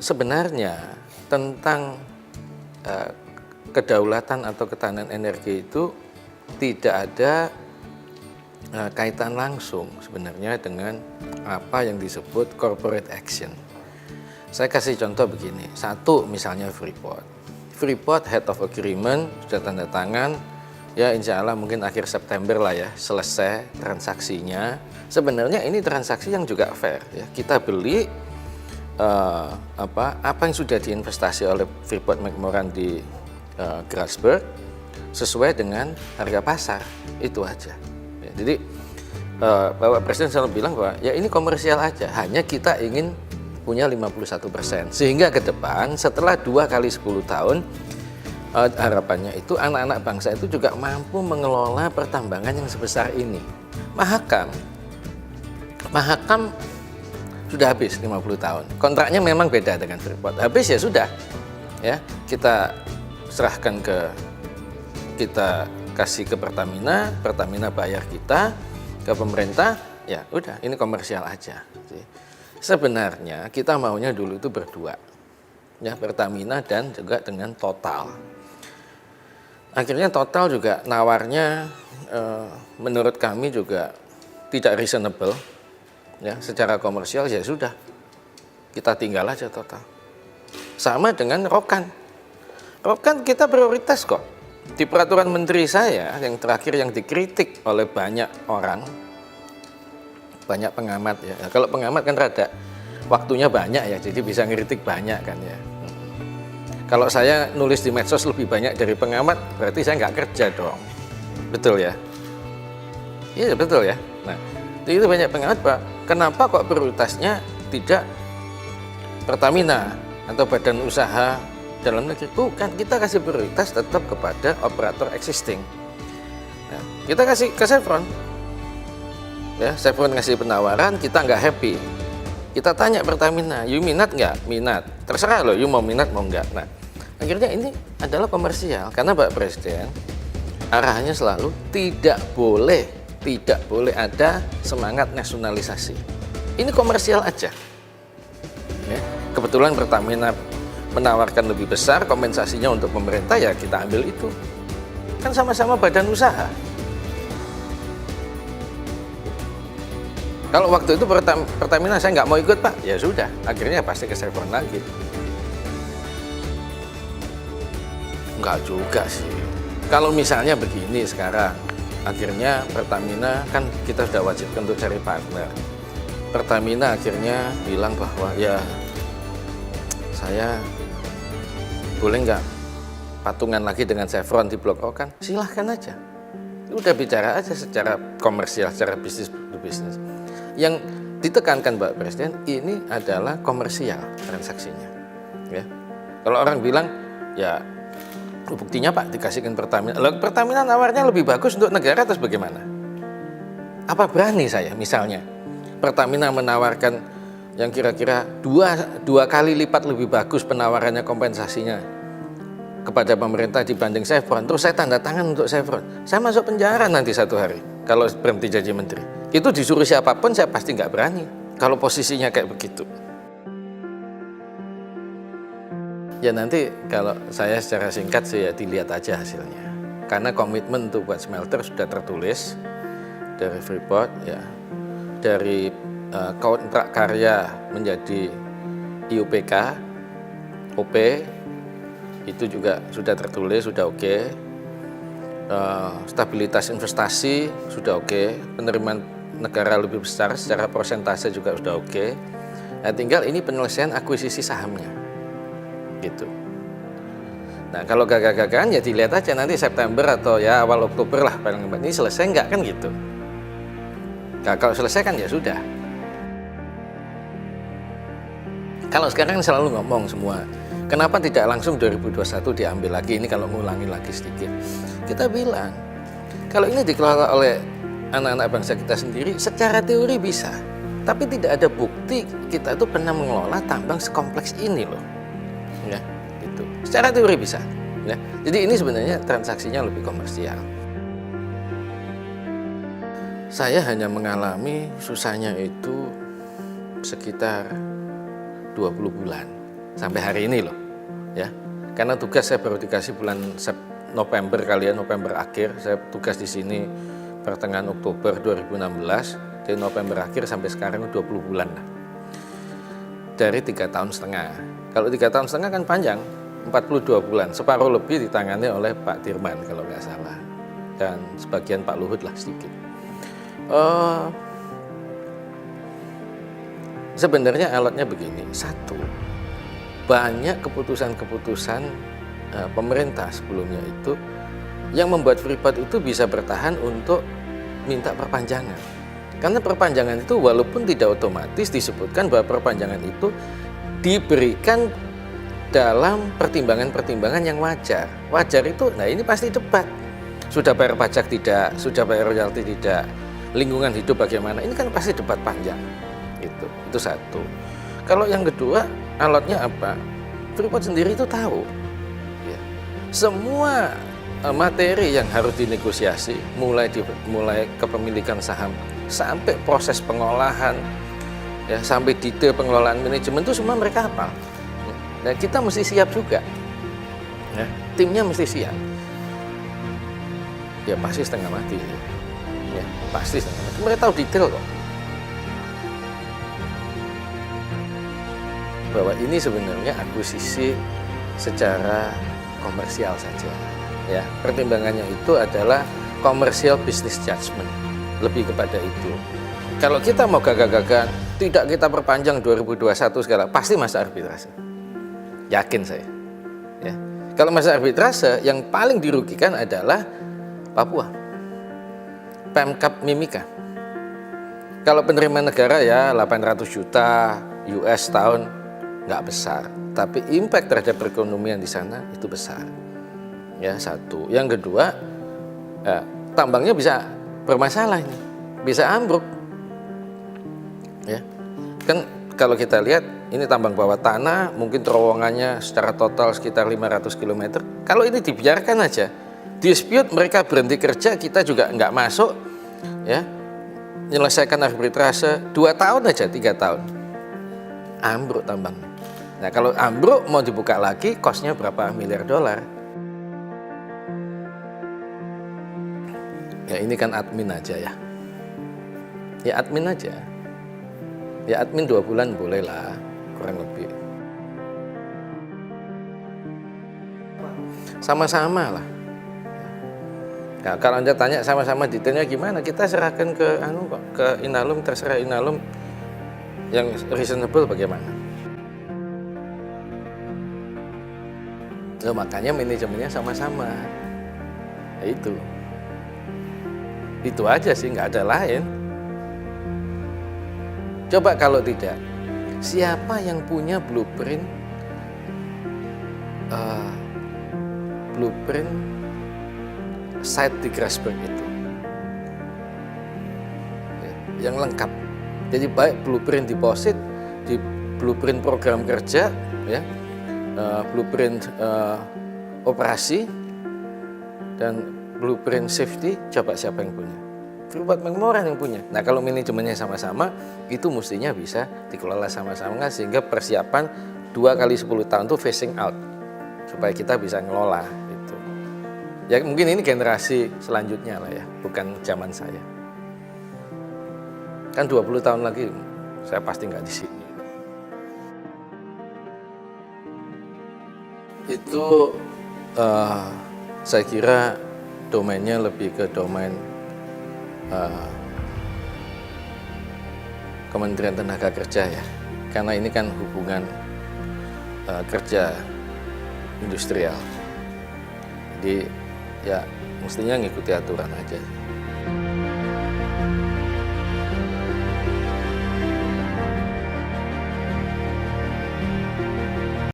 sebenarnya tentang kedaulatan atau ketahanan energi itu tidak ada kaitan langsung sebenarnya dengan apa yang disebut corporate action. Saya kasih contoh begini, satu misalnya Freeport head of agreement sudah tanda tangan, ya insya Allah mungkin akhir September lah ya selesai transaksinya. Sebenarnya ini transaksi yang juga fair ya, kita beli apa yang sudah diinvestasi oleh Freeport McMoRan di Grasberg sesuai dengan harga pasar, itu aja ya, jadi Bapak Presiden selalu bilang bahwa ya ini komersial aja, hanya kita ingin punya 51%, sehingga ke depan setelah 2 kali 10 tahun harapannya itu anak-anak bangsa itu juga mampu mengelola pertambangan yang sebesar ini. Mahakam sudah habis 50 tahun. Kontraknya memang beda dengan Freeport. Habis ya sudah. Ya, kita serahkan kita kasih ke Pertamina, Pertamina bayar kita ke pemerintah, ya udah ini komersial aja. Sebenarnya kita maunya dulu itu berdua. Ya, Pertamina dan juga dengan Total. Akhirnya Total juga nawarnya menurut kami juga tidak reasonable. Ya, secara komersial ya sudah, kita tinggal aja Total. Sama dengan Rokan kita prioritas kok. Di peraturan menteri saya yang terakhir yang dikritik oleh banyak orang, banyak pengamat ya. Kalau pengamat kan rada waktunya banyak ya, jadi bisa ngeritik banyak kan ya. Kalau saya nulis di medsos lebih banyak dari pengamat, berarti saya nggak kerja dong. Betul ya? Iya betul ya. Nah, itu banyak pengamat Pak. Kenapa kok prioritasnya tidak Pertamina atau badan usaha dalam negeri? Bukan, kita kasih prioritas tetap kepada operator existing. Nah, kita kasih ke Chevron. Ya, Chevron ngasih penawaran, kita nggak happy. Kita tanya Pertamina, you minat nggak? Minat. Terserah loh, you mau minat mau nggak. Nah, akhirnya ini adalah komersial. Karena Pak Presiden arahannya selalu tidak boleh ada semangat nasionalisasi. Ini komersial aja. Ya, kebetulan Pertamina menawarkan lebih besar kompensasinya untuk pemerintah, ya kita ambil itu. Kan sama-sama badan usaha. Kalau waktu itu Pertamina saya nggak mau ikut Pak, ya sudah, akhirnya pasti ke Chevron lagi. Enggak juga sih. Kalau misalnya begini sekarang, akhirnya Pertamina kan kita sudah wajibkan untuk cari partner. Pertamina akhirnya bilang bahwa ya saya boleh nggak patungan lagi dengan Chevron di Blok Rokan? Silahkan aja. Udah bicara aja secara komersial, secara bisnis to bisnis. Yang ditekankan Pak Presiden ini adalah komersial transaksinya. Ya. Kalau orang bilang ya buktinya Pak dikasihkan Pertamina. Lalu Pertamina nawarnya lebih bagus untuk negara, terus bagaimana? Apa berani saya misalnya Pertamina menawarkan yang kira-kira dua kali lipat lebih bagus penawarannya kompensasinya kepada pemerintah dibanding Chevron, terus saya tanda tangan untuk Chevron, saya masuk penjara nanti 1 hari kalau berhenti jadi menteri. Itu disuruh siapapun saya pasti nggak berani kalau posisinya kayak begitu. Ya nanti kalau saya secara singkat sih ya dilihat aja hasilnya. Karena komitmen untuk buat smelter sudah tertulis dari Freeport ya. Dari kontrak karya menjadi IUPK, OP itu juga sudah tertulis, sudah oke. Stabilitas investasi sudah oke. Penerimaan negara lebih besar secara persentase juga sudah oke. Nah, tinggal ini penyelesaian akuisisi sahamnya. Gitu. Nah kalau gagal-gagalan ya dilihat aja nanti September atau ya awal Oktober lah paling lambat. Ini selesai nggak kan gitu. Nah, kalau selesai kan ya sudah. Kalau sekarang selalu ngomong semua, kenapa tidak langsung 2021 diambil lagi? Ini kalau ngulangi lagi sedikit. Kita bilang kalau ini dikelola oleh anak-anak bangsa kita sendiri secara teori bisa, tapi tidak ada bukti kita itu pernah mengelola tambang sekompleks ini loh. Ya, gitu. Secara teori bisa. Ya. Jadi ini sebenarnya transaksinya lebih komersial. Saya hanya mengalami susahnya itu sekitar 20 bulan. sampai hari ini loh, ya. Karena tugas saya baru dikasih bulan November kali ya, November akhir. Saya tugas di sini pertengahan Oktober 2016, dari November akhir sampai sekarang 20 bulan lah. Dari 3,5 tahun. Kalau 3,5 tahun kan panjang, 42 bulan, separuh lebih ditangani oleh Pak Dirman kalau nggak salah, dan sebagian Pak Luhut lah sedikit. Sebenarnya alatnya begini, satu, banyak keputusan-keputusan pemerintah sebelumnya itu yang membuat Freeport itu bisa bertahan untuk minta perpanjangan. Karena perpanjangan itu walaupun tidak otomatis disebutkan bahwa perpanjangan itu diberikan dalam pertimbangan-pertimbangan yang wajar. Wajar itu, nah ini pasti debat. Sudah bayar pajak tidak, sudah bayar royalti tidak, lingkungan hidup bagaimana, ini kan pasti debat panjang. Itu satu. Kalau yang kedua, alatnya apa? Freeport sendiri itu tahu. Ya. Semua materi yang harus dinegosiasi, mulai kepemilikan saham, sampai proses pengolahan, ya, sampai detail pengelolaan manajemen itu semua mereka hafal. Dan kita mesti siap juga, ya, timnya mesti siap. Ya pasti setengah mati, ya pasti setengah mati. Mereka tahu detail kok. Bahwa ini sebenarnya akuisisi secara komersial saja. Ya, pertimbangannya itu adalah commercial business judgment, lebih kepada itu. Kalau kita mau gagah-gagahan, tidak kita perpanjang 2021 segala, pasti masa arbitrase. Yakin saya. Ya. Kalau masa arbitrase yang paling dirugikan adalah Papua, Pemkap Mimika. Kalau penerimaan negara ya 800 juta US tahun, nggak besar. Tapi impact terhadap perekonomian di sana itu besar. Ya, satu. Yang kedua, tambangnya bisa bermasalah ini, bisa ambruk. Ya, kan kalau kita lihat ini tambang bawah tanah, mungkin terowongannya secara total sekitar 500 km. Kalau ini dibiarkan aja, dispute mereka berhenti kerja, kita juga nggak masuk, ya, menyelesaikan arbitrase 2 tahun aja, 3 tahun, ambruk tambang. Nah kalau ambruk mau dibuka lagi, cost-nya berapa miliar dolar? Ya ini kan admin aja ya. Ya admin aja. Ya admin 2 bulan boleh lah, kurang lebih. Sama-sama lah. Nah, kalau Anda tanya sama-sama detailnya gimana, kita serahkan ke Inalum, terserah Inalum yang reasonable bagaimana. Loh, makanya manajemennya sama-sama. Ya itu aja sih, nggak ada lain. Coba kalau tidak, siapa yang punya blueprint site di Grasberg itu, ya, yang lengkap. Jadi baik blueprint deposit, di blueprint program kerja, ya, blueprint operasi, dan blueprint safety. Coba siapa yang punya? Freeport McMoRan yang punya. Nah kalau manajemennya sama-sama, itu mestinya bisa dikelola sama-sama, sehingga persiapan 2 kali 10 tahun itu phasing out, supaya kita bisa ngelola itu. Ya mungkin ini generasi selanjutnya lah ya, bukan zaman saya. Kan 20 tahun lagi saya pasti nggak di sini. Itu saya kira domainnya lebih ke domain Kementerian Tenaga Kerja ya, karena ini kan hubungan kerja industrial. Jadi ya mestinya ngikuti aturan aja.